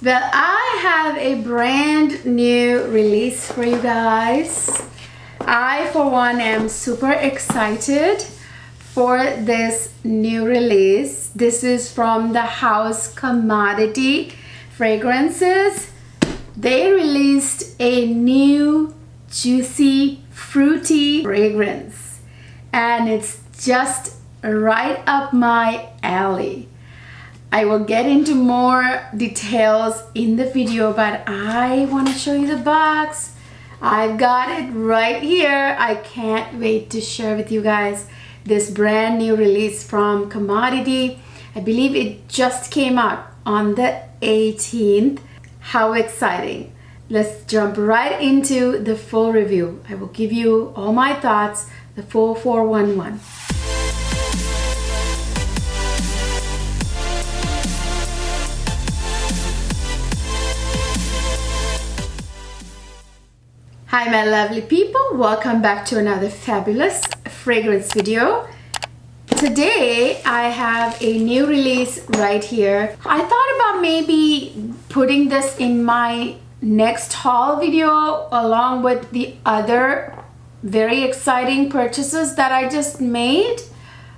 Well, I have a brand new release for you guys. I, for one, am super excited for this new release. This is from the house Commodity Fragrances. They released a new juicy, fruity fragrance, and it's just right up my alley. I will get into more details in the video, but I want to show you the box. I've got it right here. I can't wait to share with you guys this brand new release from Commodity. I believe it just came out on the 18th. How exciting. Let's jump right into the full review. I will give you all my thoughts, the full 411. Hi my lovely people, welcome back to another fabulous fragrance video. Today I have a new release right here. I thought about maybe putting this in my next haul video along with the other very exciting purchases that I just made,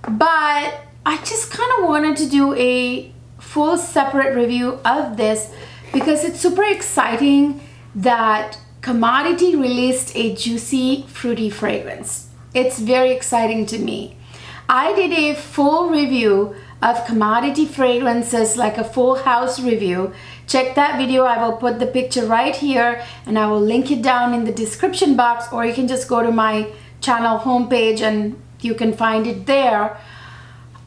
but I just kind of wanted to do a full separate review of this because it's super exciting that Commodity released a juicy, fruity fragrance. It's very exciting to me. I did a full review of Commodity fragrances, like a full house review. Check that video. I will put the picture right here and I will link it down in the description box, or you can just go to my channel homepage and you can find it there.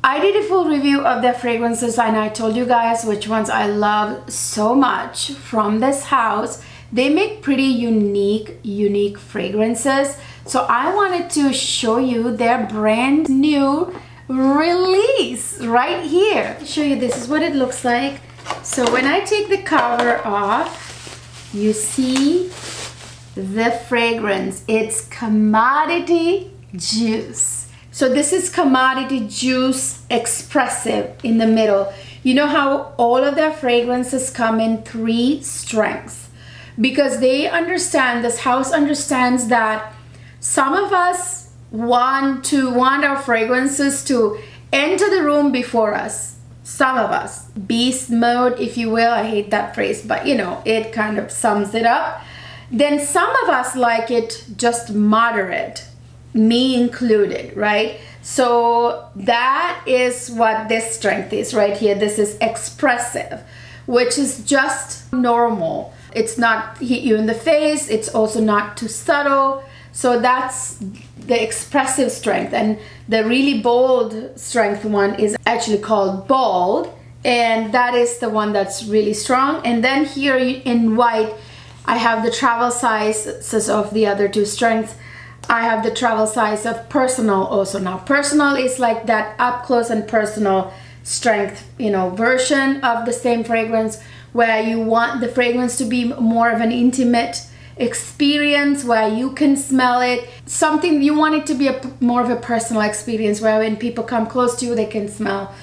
I did a full review of the fragrances and I told you guys which ones I love so much from this house. They make pretty unique fragrances. So I wanted to show you their brand new release right here. Show you, this is what it looks like. So when I take the cover off, you see the fragrance. It's Commodity Juice. So this is Commodity Juice Expressive in the middle. You know how all of their fragrances come in 3 strengths? Because they understand, this house understands that some of us want our fragrances to enter the room before us. Some of us, beast mode, if you will. I hate that phrase, but you know, it kind of sums it up. Then some of us like it just moderate, me included, right? So that is what this strength is right here. This is expressive, which is just normal. It's not hit you in the face. It's also not too subtle. So that's the expressive strength. And the really bold strength one is actually called Bold. And that is the one that's really strong. And then here in white, I have the travel sizes of the other 2 strengths. I have the travel size of Personal also. Now Personal is like that up close and personal strength, you know, version of the same fragrance, where you want the fragrance to be more of an intimate experience where you can smell it. Something you want it to be more of a personal experience where when people come close to you, they can smell.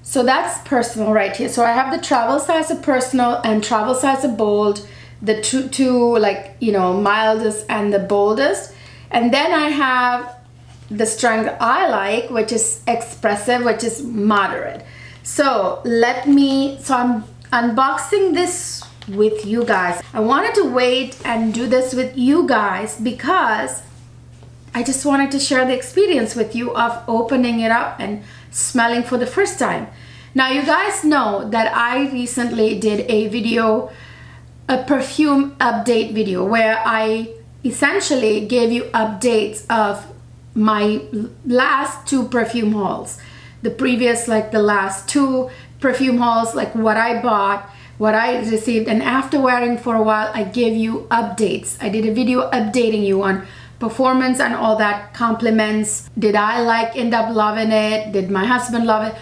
So that's Personal right here. So I have the travel size of Personal and travel size of Bold, the two like, you know, mildest and the boldest. And then I have the strength I like, which is Expressive, which is moderate. So I'm unboxing this with you guys. I wanted to wait and do this with you guys because I just wanted to share the experience with you of opening it up and smelling for the first time. Now you guys know that I recently did a video, a perfume update video, where I essentially gave you updates of my last 2 perfume hauls. The previous, like the last 2 perfume hauls, like what I bought, what I received, and after wearing for a while, I gave you updates. I did a video updating you on performance and all that, compliments. Did I end up loving it? Did my husband love it?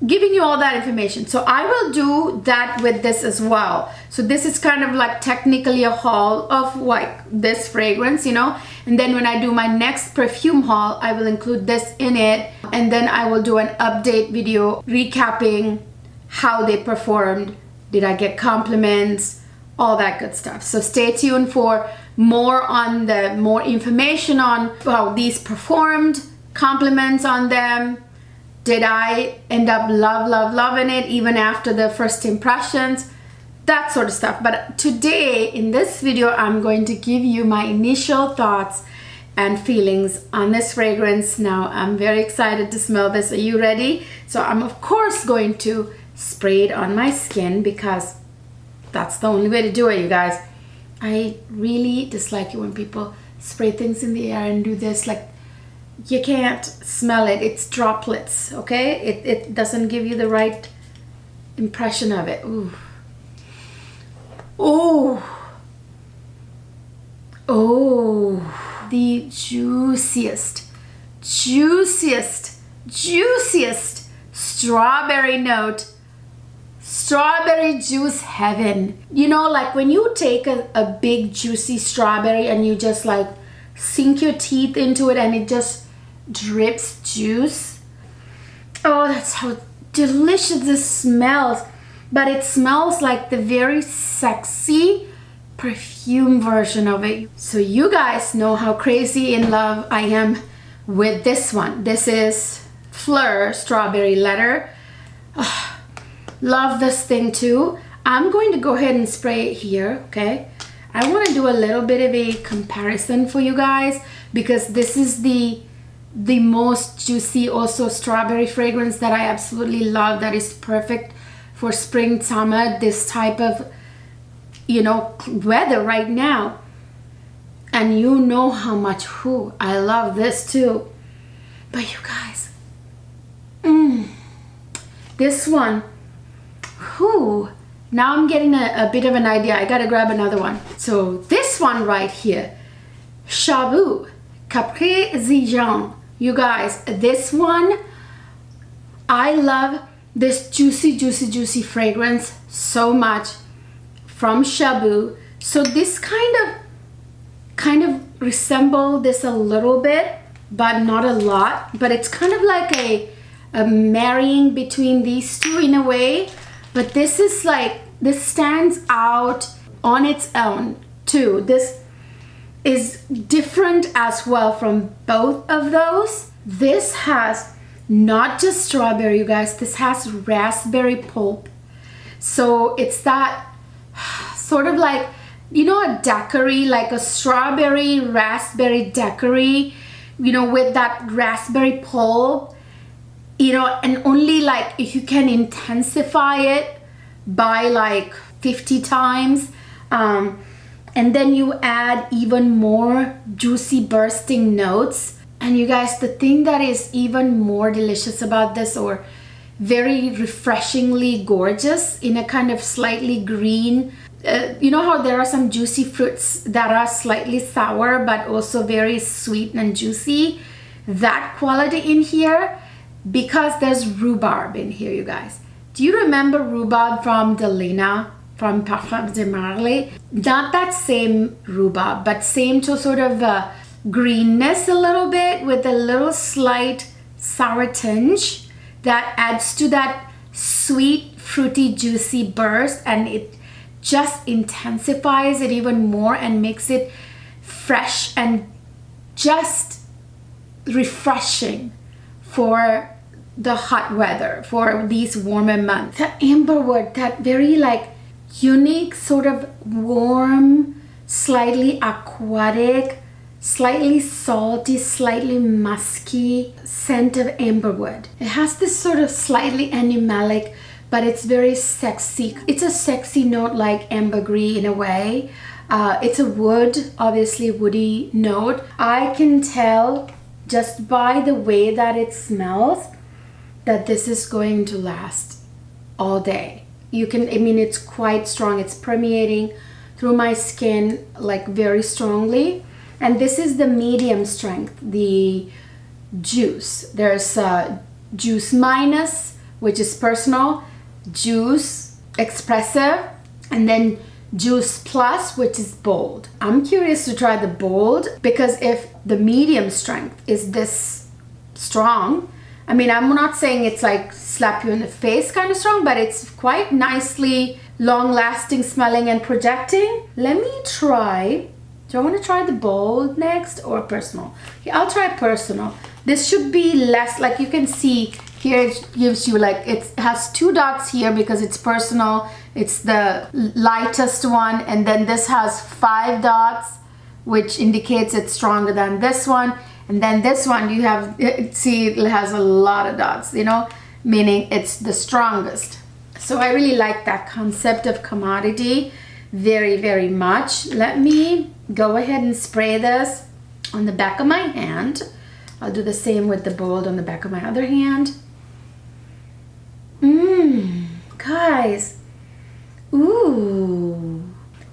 Giving you all that information. So I will do that with this as well. So this is kind of like technically a haul of like this fragrance, you know, and then when I do my next perfume haul, I will include this in it, and then I will do an update video recapping how they performed Did I get compliments? All that good stuff. So stay tuned for more information on how these performed, compliments on them. Did I end up loving it even after the first impressions? That sort of stuff. But today in this video, I'm going to give you my initial thoughts and feelings on this fragrance. Now I'm very excited to smell this. Are you ready? So I'm of course going to spray it on my skin because that's the only way to do it, you guys. I really dislike it when people spray things in the air and do this. Like, you can't smell it. It's droplets, okay? It doesn't give you the right impression of it. Ooh. Oh. Oh. The juiciest strawberry note. Strawberry juice heaven. You know, like when you take a big juicy strawberry and you just like sink your teeth into it and it just drips juice. Oh, that's how delicious this smells. But it smells like the very sexy perfume version of it. So you guys know how crazy in love I am with this one. This is Fleur Strawberry Letter. Oh, love this thing too. I'm going to go ahead and spray it here, okay? I want to do a little bit of a comparison for you guys because this is the most juicy also strawberry fragrance that I absolutely love, that is perfect for spring, summer, this type of, you know, weather right now. And you know how much I love this too. But you guys, this one, now I'm getting a bit of an idea. I gotta grab another one. So this one right here, Shabu Capri Zijan. You guys, this one, I love this juicy fragrance so much from Shabu. So this kind of resemble this a little bit, but not a lot. But it's kind of like a marrying between these two in a way. But this is like, this stands out on its own too. This is different as well from both of those. This has not just strawberry, you guys. This has raspberry pulp. So it's that sort of like, you know, a daiquiri, like a strawberry raspberry daiquiri, you know, with that raspberry pulp. You know, and only like if you can intensify it by like 50 times, and then you add even more juicy bursting notes. And you guys, the thing that is even more delicious about this, or very refreshingly gorgeous in a kind of slightly green, you know how there are some juicy fruits that are slightly sour but also very sweet and juicy? That quality in here, because there's rhubarb in here, you guys. Do you remember rhubarb from Delina, from Perfume de Marley? Not that same rhubarb, but same to sort of greenness a little bit with a little slight sour tinge that adds to that sweet, fruity, juicy burst, and it just intensifies it even more and makes it fresh and just refreshing for the hot weather, for these warmer months. The amberwood, that very like unique sort of warm, slightly aquatic, slightly salty, slightly musky scent of amberwood. It has this sort of slightly animalic, but it's very sexy. It's a sexy note like ambergris in a way. It's a wood, obviously woody note. I can tell just by the way that it smells that this is going to last all day. You can, I mean, it's quite strong. It's permeating through my skin like very strongly. And this is the medium strength, the juice. There's juice minus, which is personal, juice expressive, and then juice plus, which is bold. I'm curious to try the bold, because if the medium strength is this strong, I mean, I'm not saying it's like slap you in the face kind of strong, but it's quite nicely long lasting smelling and projecting. Let me try. Do I want to try the bold next or personal? Yeah, I'll try personal. This should be less, like you can see here, it gives you like, it has 2 dots here because it's personal. It's the lightest one, and then this has 5 dots, which indicates it's stronger than this one. And then this one, you have, see, it has a lot of dots, you know, meaning it's the strongest. So I really like that concept of commodity very, very much. Let me go ahead and spray this on the back of my hand. I'll do the same with the bold on the back of my other hand. Guys, ooh,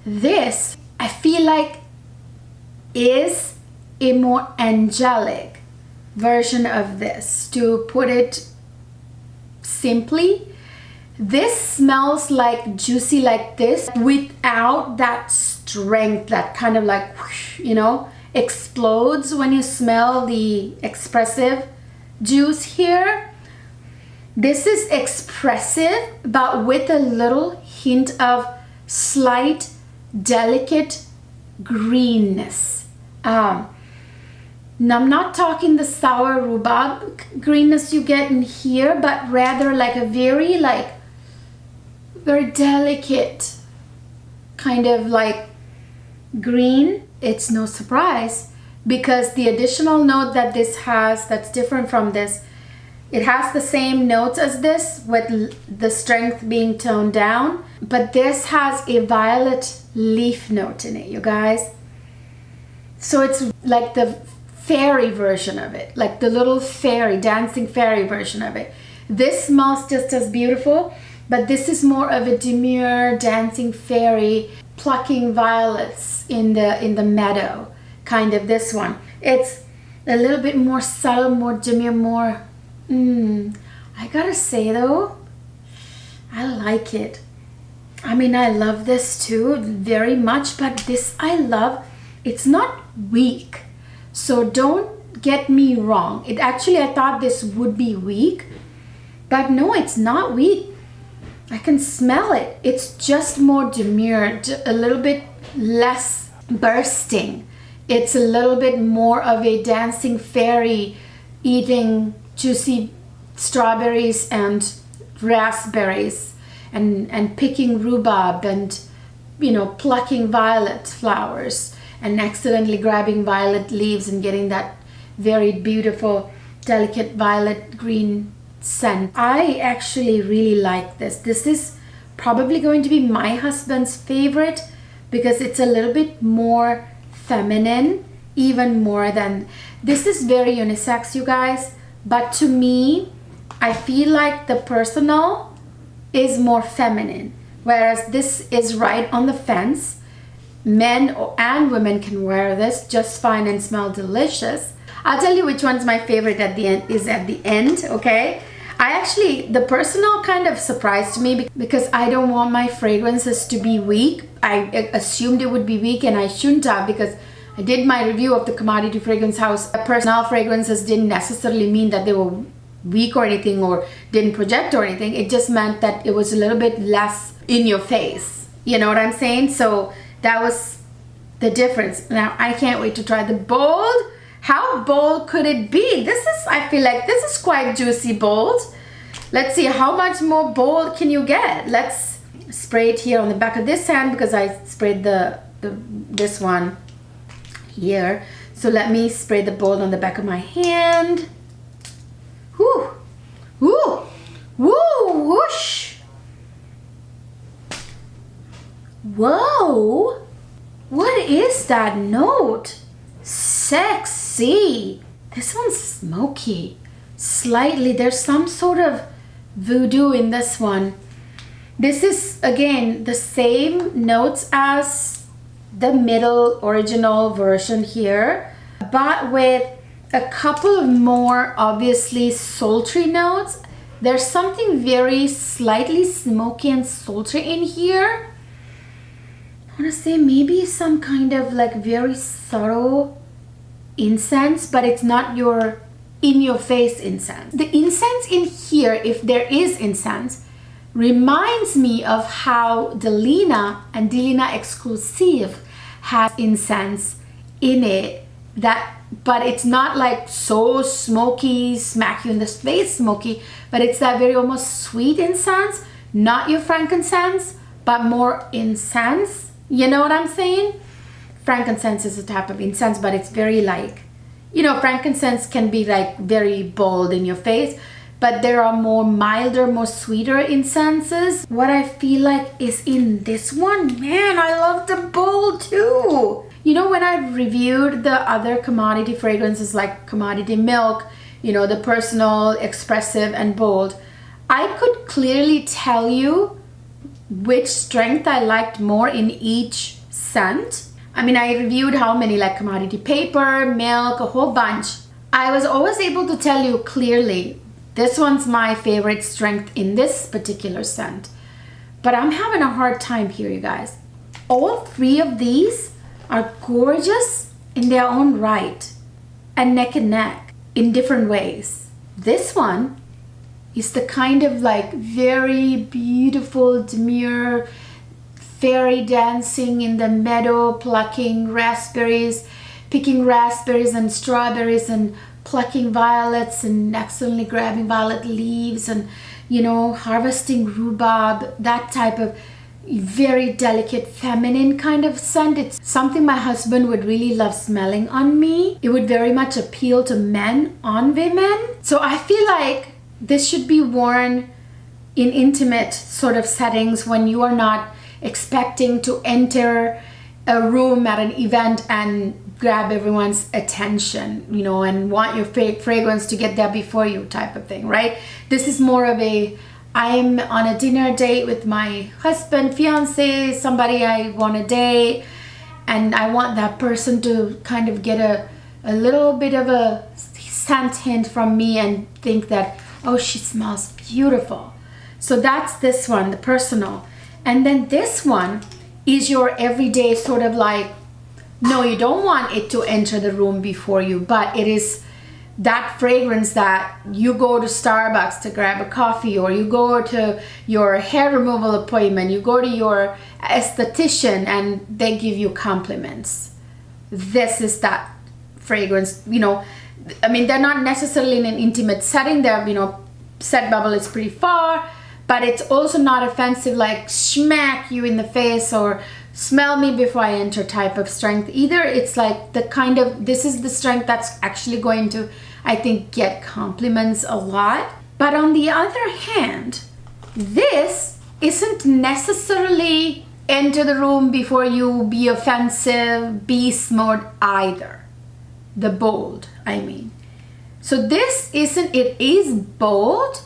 this I feel like is a more angelic version of this. To put it simply, this smells like juicy like this without that strength that kind of like, whoosh, you know, explodes when you smell the expressive juice here. This is expressive, but with a little hint of slight, delicate greenness. Now I'm not talking the sour rhubarb greenness you get in here, but rather like a very delicate kind of like green. It's no surprise because the additional note that this has that's different from this, it has the same notes as this with the strength being toned down, but this has a violet leaf note in it, you guys. So it's like the fairy version of it, like the little fairy, dancing fairy version of it. This smells just as beautiful, but this is more of a demure dancing fairy plucking violets in the meadow kind of. This one, it's a little bit more subtle, more demure, more I gotta say though, I like it. I mean, I love this too very much, but this I love. It's not weak, so don't get me wrong. It actually, I thought this would be weak, but no, it's not weak. I can smell it. It's just more demure, a little bit less bursting. It's a little bit more of a dancing fairy eating juicy strawberries and raspberries and picking rhubarb and, you know, plucking violet flowers and accidentally grabbing violet leaves and getting that very beautiful, delicate violet green scent. I actually really like this. This is probably going to be my husband's favorite because it's a little bit more feminine, even more than this. Is very unisex, you guys, but to me, I feel like the personal is more feminine, whereas this is right on the fence. Men and women can wear this just fine and smell delicious. I'll tell you which one's my favorite at the end, is at the end, okay? The personal kind of surprised me because I don't want my fragrances to be weak. I assumed it would be weak and I shouldn't have, because I did my review of the Commodity Fragrance House. Personal fragrances didn't necessarily mean that they were weak or anything or didn't project or anything. It just meant that it was a little bit less in your face. You know what I'm saying? So that was the difference. Now I can't wait to try the bold. How bold could it be? This is, I feel like this is quite juicy bold. Let's see, how much more bold can you get? Let's spray it here on the back of this hand because I sprayed this one here. So let me spray the bold on the back of my hand. Whoo, whoo, whoo, whoosh. Whoa, what is that note? Sexy. This one's smoky. Slightly, there's some sort of voodoo in this one. This is, again, the same notes as the middle original version here, but with a couple of more obviously sultry notes. There's something very slightly smoky and sultry in here. I want to say maybe some kind of like very subtle incense, but it's not your in-your-face incense. The incense in here, if there is incense, reminds me of how Delina and Delina Exclusive has incense in it, but it's not like so smoky, smack you in the face smoky, but it's that very almost sweet incense, not your frankincense, but more incense. You know what I'm saying? Frankincense is a type of incense, but it's very like, you know, frankincense can be like very bold in your face, but there are more milder, more sweeter incenses. What I feel like is in this one, man, I love the bold too. You know, when I reviewed the other commodity fragrances like Commodity Milk, you know, the Personal, Expressive and Bold, I could clearly tell you which strength I liked more in each scent. I mean, I reviewed how many, like Commodity Paper, Milk, a whole bunch. I was always able to tell you clearly, this one's my favorite strength in this particular scent. But I'm having a hard time here, you guys. All three of these are gorgeous in their own right and neck in different ways. This one is the kind of like very beautiful, demure, fairy dancing in the meadow, plucking raspberries, picking raspberries and strawberries and plucking violets and accidentally grabbing violet leaves and, you know, harvesting rhubarb, that type of very delicate feminine kind of scent. It's something my husband would really love smelling on me. It would very much appeal to men on women. So I feel like this should be worn in intimate sort of settings when you are not expecting to enter a room at an event and grab everyone's attention, you know, and want your fragrance to get there before you type of thing, right? This is more of a, I'm on a dinner date with my husband, fiance, somebody I want to date, and I want that person to kind of get a little bit of a scent hint from me and think that, oh, she smells beautiful. So that's this one, the Personal. And then this one is your everyday sort of like, no, you don't want it to enter the room before you, but it is that fragrance that you go to Starbucks to grab a coffee, or you go to your hair removal appointment, you go to your esthetician and they give you compliments. This is that fragrance, you know. I mean, they're not necessarily in an intimate setting. They're, you know, scent bubble is pretty far, but it's also not offensive like smack you in the face or smell me before I enter type of strength either. It's like the kind of, this is the strength that's actually going to, I think, get compliments a lot. But on the other hand, this isn't necessarily enter the room before you, be offensive, beast mode either. The Bold, I mean. So this isn't, it is bold,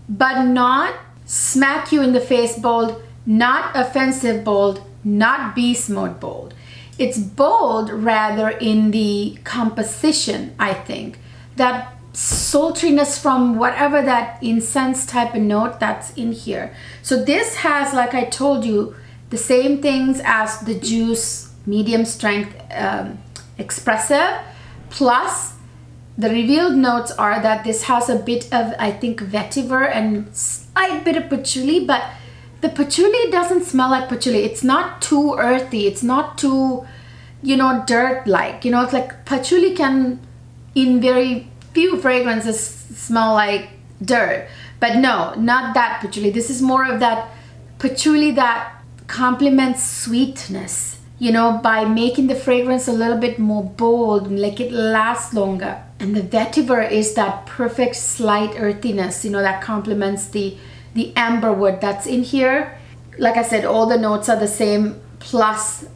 but not smack you in the face bold, not offensive bold, not beast mode bold. It's bold rather in the composition, I think. That sultriness from whatever that incense type of note that's in here. So this has, like I told you, the same things as the Juice medium strength Expressive, plus the revealed notes are that this has a bit of, I think, vetiver and slight bit of patchouli, but the patchouli doesn't smell like patchouli. It's not too earthy. It's not too, you know, dirt-like. You know, it's like patchouli can, in very few fragrances, smell like dirt. But no, not that patchouli. This is more of that patchouli that complements sweetness, you know, by making the fragrance a little bit more bold and like it lasts longer. And the vetiver is that perfect slight earthiness, you know, that complements the amber wood that's in here. Like I said, all the notes are the same, plus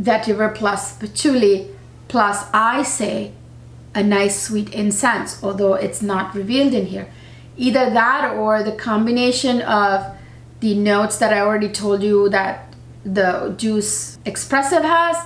vetiver, plus patchouli, plus, I say, a nice sweet incense, although it's not revealed in here. Either that or the combination of the notes that I already told you that the Juice Expressive has,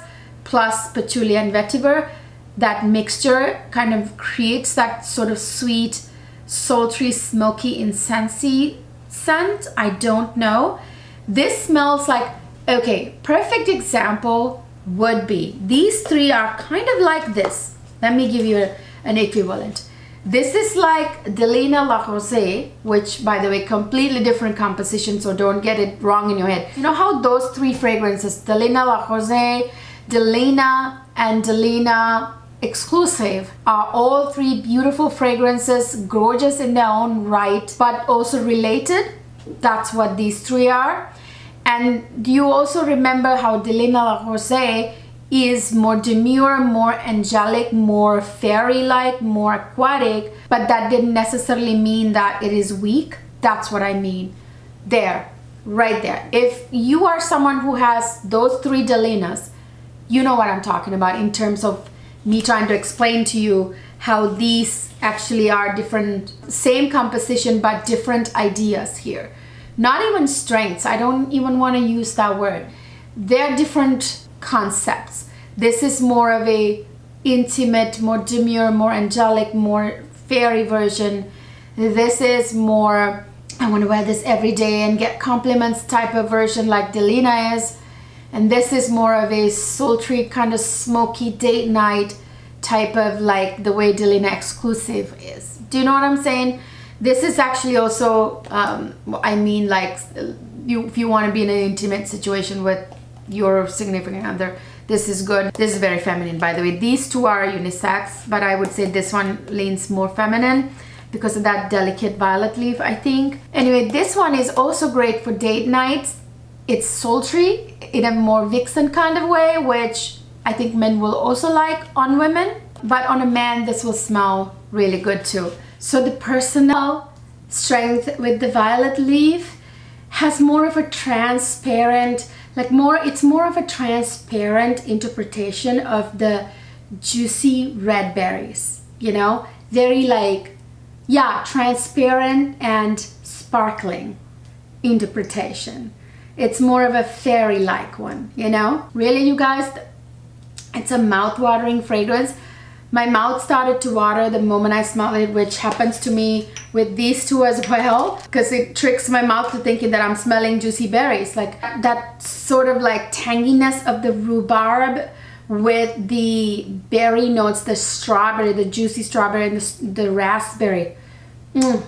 plus patchouli and vetiver. That mixture kind of creates that sort of sweet, sultry, smoky, incensey scent. I don't know. This smells like, okay, perfect example would be, these three are kind of like this. Let me give you an equivalent. This is like Delina La Rose, which by the way, completely different composition, so don't get it wrong in your head. You know how those three fragrances, Delina La Rose, Delina, and Delina Exclusive, are all three beautiful fragrances, gorgeous in their own right, but also related. That's what these three are. And do you also remember how Delina La Rose is more demure, more angelic, more fairy-like, more aquatic, but that didn't necessarily mean that it is weak. That's what I mean. There, right there. If you are someone who has those three Delinas, you know what I'm talking about in terms of me trying to explain to you how these actually are different, same composition, but different ideas here. Not even strengths. I don't even want to use that word. They're different concepts. This is more of a intimate, more demure, more angelic, more fairy version. This is more, I want to wear this every day and get compliments type of version like Delina is. And this is more of a sultry, kind of smoky date night type of like the way Delina Exclusive is. Do you know what I'm saying? This is actually also, I mean, like, if you want to be in an intimate situation with your significant other, this is good. This is very feminine, by the way. These two are unisex, but I would say this one leans more feminine because of that delicate violet leaf, I think. Anyway, this one is also great for date nights. It's sultry in a more vixen kind of way, which I think men will also like on women. But on a man, this will smell really good too. So the personal strength with the violet leaf has more of a transparent, it's more of a transparent interpretation of the juicy red berries, you know? Very like, yeah, transparent and sparkling interpretation. It's more of a fairy-like one, you know? Really, you guys, it's a mouth-watering fragrance. My mouth started to water the moment I smelled it, which happens to me with these two as well, because it tricks my mouth to thinking that I'm smelling juicy berries. Like that sort of like tanginess of the rhubarb with the berry notes, the strawberry, the juicy strawberry, and the raspberry.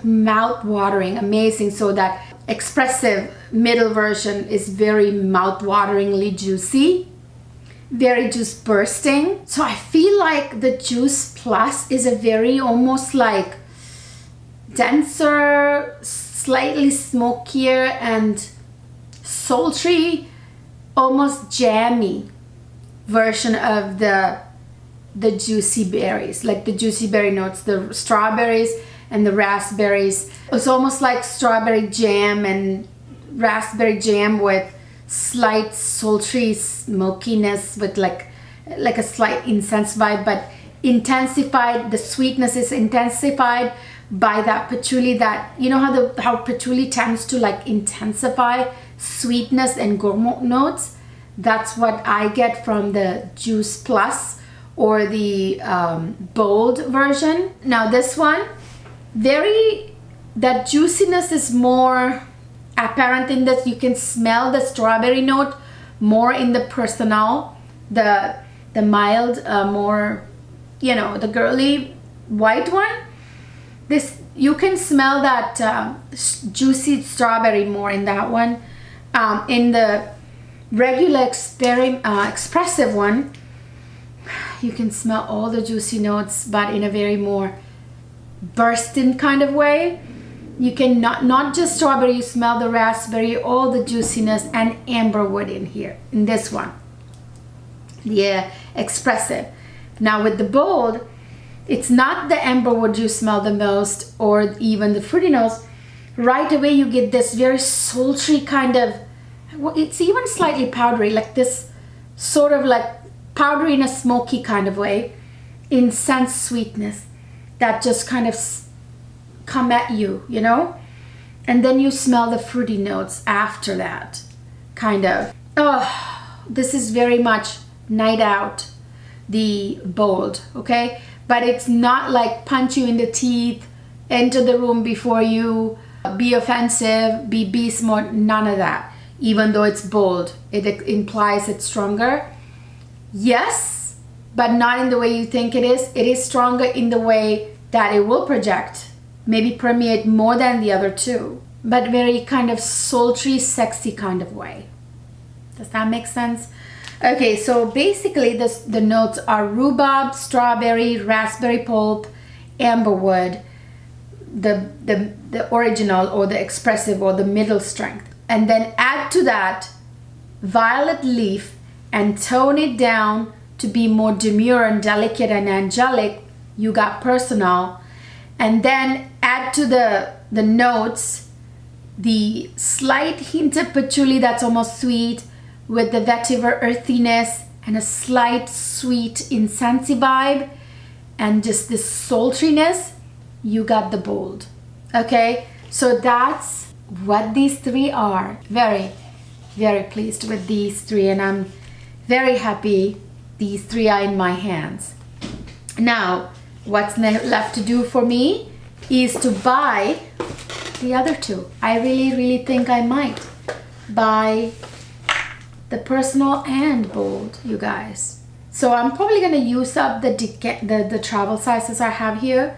Mouth watering, amazing. So that expressive middle version is very mouth wateringly juicy. Very juice bursting. So I feel like the Juice Plus is a very almost like denser, slightly smokier and sultry, almost jammy version of the juicy berries, like the juicy berry notes, the strawberries and the raspberries. It's almost like strawberry jam and raspberry jam with slight sultry smokiness with like a slight incense vibe, but intensified. The sweetness is intensified by that patchouli, that you know how patchouli tends to like intensify sweetness and gourmand notes. That's what I get from the Juice Plus or the bold version. Now this one, that juiciness is more apparent in this. You can smell the strawberry note more in the personal, the mild, more, you know, the girly white one. This, you can smell that juicy strawberry more in that one. In the regular expressive one, you can smell all the juicy notes, but in a very more bursting kind of way. You can not just strawberry, you smell the raspberry, all the juiciness, and amberwood in here, in this one. Yeah, expressive. Now with the bold, it's not the amberwood you smell the most or even the fruity notes. Right away you get this very sultry kind of, it's even slightly powdery, like this sort of like powdery in a smoky kind of way, incense sweetness that just kind of come at you, you know? And then you smell the fruity notes after that, kind of. Oh, this is very much night out, the bold, okay? But it's not like punch you in the teeth, enter the room before you, be offensive, be beast mode, none of that. Even though it's bold, it implies it's stronger. Yes, but not in the way you think it is. It is stronger in the way that it will project, maybe permeate more than the other two, but very kind of sultry, sexy kind of way. Does that make sense? Okay, so basically the notes are rhubarb, strawberry, raspberry pulp, amberwood, the original or the expressive or the middle strength. And then add to that violet leaf and tone it down to be more demure and delicate and angelic. You got personal. And then add to the notes the slight hint of patchouli that's almost sweet, with the vetiver earthiness and a slight sweet incensey vibe and just this sultriness. You got the bold. Okay, so that's what these three are. Very, very pleased with these three, and I'm very happy these three are in my hands. Now, what's left to do for me is to buy the other two. I really think I might buy the personal and bold, you guys. So I'm probably gonna use up the travel sizes I have here,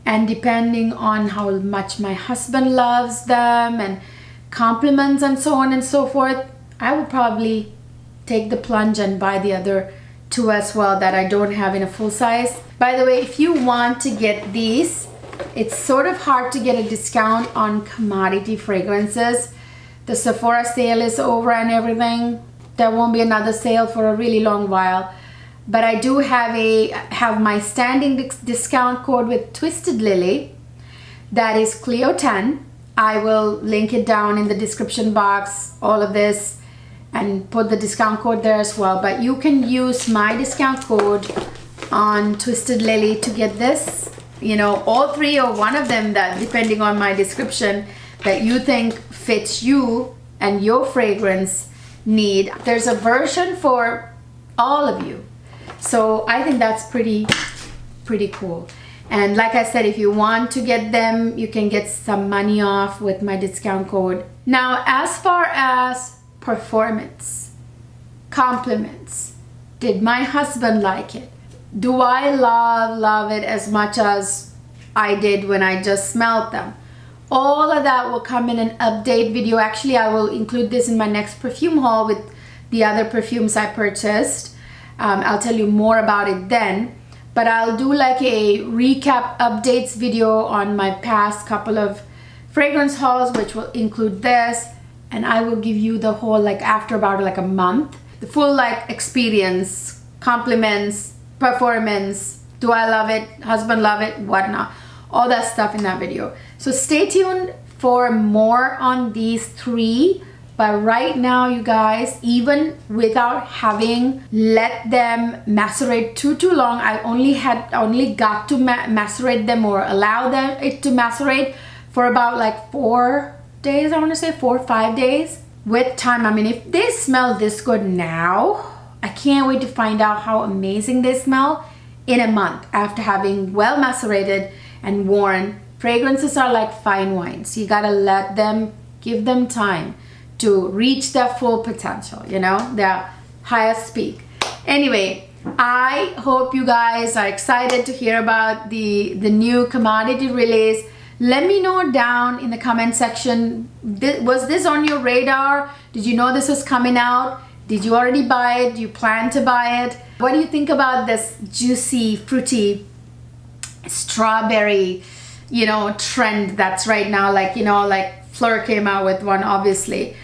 and depending on how much my husband loves them and compliments and so on and so forth, I will probably take the plunge and buy the other two as well that I don't have in a full size. By the way, if you want to get these, it's sort of hard to get a discount on commodity fragrances. The Sephora sale is over and everything. There won't be another sale for a really long while. But I do have my standing discount code with Twisted Lily. That is Cleo 10. I will link it down in the description box, all of this, and put the discount code there as well. But you can use my discount code on Twisted Lily to get this. You know, all three or one of them, that depending on my description, that you think fits you and your fragrance need. There's a version for all of you. So I think that's pretty cool. And like I said, if you want to get them, you can get some money off with my discount code. Now, as far as performance, compliments, did my husband like it? Do I love it as much as I did when I just smelled them? All of that will come in an update video. Actually, I will include this in my next perfume haul with the other perfumes I purchased. I'll tell you more about it then. But I'll do like a recap updates video on my past couple of fragrance hauls, which will include this. And I will give you the whole, like after about like a month, the full like experience, compliments, performance, do I love it, husband love it, whatnot, all that stuff in that video. So stay tuned for more on these three. But right now, you guys, even without having let them macerate too long, I only got to macerate them or allow it to macerate for about like 4 days. I want to say 4 or 5 days. With time, I mean, if they smell this good now, I can't wait to find out how amazing they smell in a month after having well macerated and worn. Fragrances are like fine wines. You gotta let them, give them time to reach their full potential, you know, their highest peak. Anyway, I hope you guys are excited to hear about the new commodity release. Let me know down in the comment section, was this on your radar? Did you know this was coming out? Did you already buy it? Do you plan to buy it? What do you think about this juicy, fruity, strawberry, you know, trend that's right now? Like, you know, like Fleur came out with one, obviously.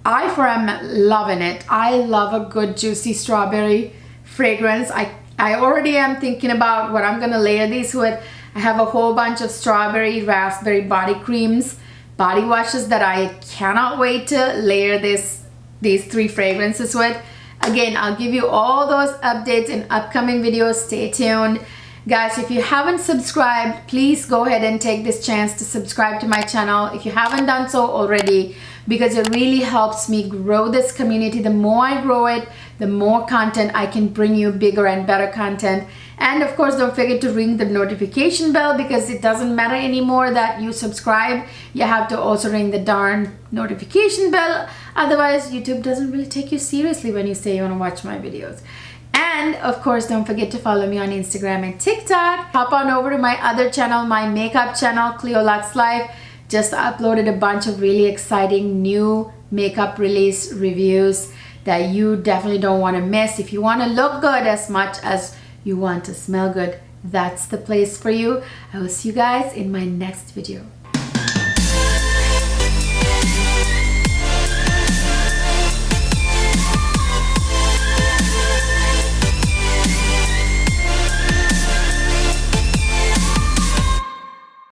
I am loving it. I love a good juicy strawberry fragrance. I already am thinking about what I'm gonna layer these with. I have a whole bunch of strawberry, raspberry body creams, body washes that I cannot wait to layer these three fragrances with. Again, I'll give you all those updates in upcoming videos. Stay tuned. Guys, if you haven't subscribed, please go ahead and take this chance to subscribe to my channel if you haven't done so already, because it really helps me grow this community. The more I grow it, the more content I can bring you, bigger and better content. And of course, don't forget to ring the notification bell, because it doesn't matter anymore that you subscribe. You have to also ring the darn notification bell. Otherwise, YouTube doesn't really take you seriously when you say you want to watch my videos. And of course, don't forget to follow me on Instagram and TikTok. Hop on over to my other channel, my makeup channel, Cleo Luxe Life. Just uploaded a bunch of really exciting new makeup release reviews that you definitely don't want to miss. If you want to look good as much as you want to smell good, that's the place for you. I will see you guys in my next video.